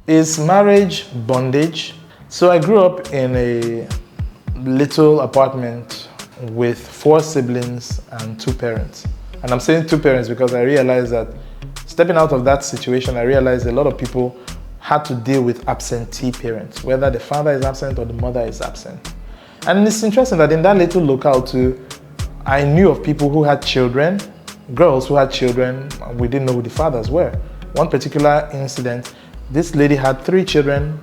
Is marriage bondage? So I grew up in a little apartment with 4 siblings and 2 parents. And I'm saying 2 parents because I realized that stepping out of that situation, I realized a lot of people had to deal with absentee parents, whether the father is absent or the mother is absent. And it's interesting that in that little locale too, I knew of people who had children, girls who had children, and we didn't know who the fathers were. One particular incident, this lady had 3 children,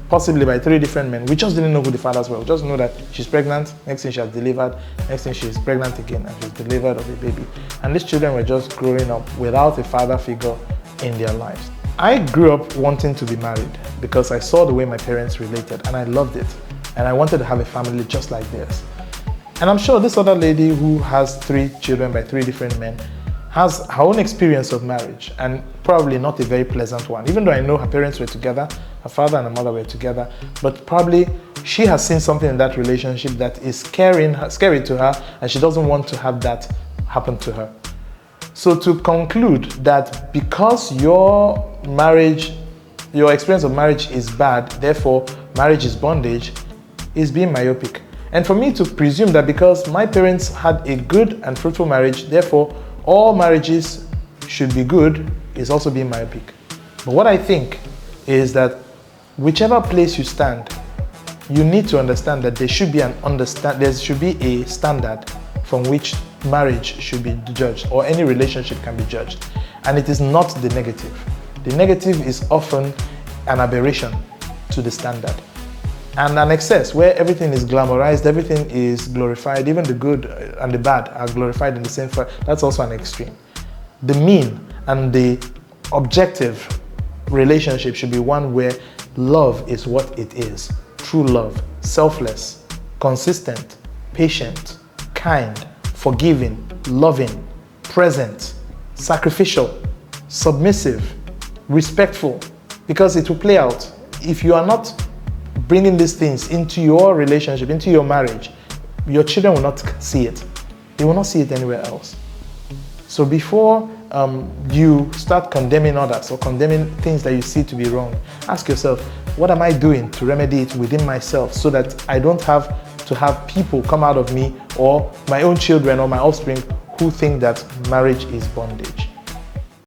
possibly by 3 different men. We just didn't know who the fathers were. We just know that she's pregnant, next thing she has delivered, next thing she's pregnant again and she's delivered of a baby. And these children were just growing up without a father figure in their lives. I grew up wanting to be married because I saw the way my parents related and I loved it. And I wanted to have a family just like theirs. And I'm sure this other lady who has 3 children by 3 different men has her own experience of marriage, and probably not a very pleasant one. Even though I know her parents were together, her father and her mother were together, but probably she has seen something in that relationship that is scary to her, and she doesn't want to have that happen to her. So to conclude that because your experience of marriage is bad, therefore marriage is bondage, is being myopic. And for me to presume that because my parents had a good and fruitful marriage, therefore all marriages should be good, is also being myopic. But what I think is that whichever place you stand, you need to understand that there should be a standard from which marriage should be judged, or any relationship can be judged. And it is not the negative. The negative is often an aberration to the standard. And an excess where everything is glamorized, everything is glorified, even the good and the bad are glorified in the same way. That's also an extreme. The mean and the objective relationship should be one where love is what it is. True love, selfless, consistent, patient, kind, forgiving, loving, present, sacrificial, submissive, respectful, because it will play out. If you are not bringing these things into your relationship, into your marriage, your children will not see it. They will not see it anywhere else. So before you start condemning others or condemning things that you see to be wrong, ask yourself, what am I doing to remedy it within myself so that I don't have to have people come out of me or my own children or my offspring who think that marriage is bondage?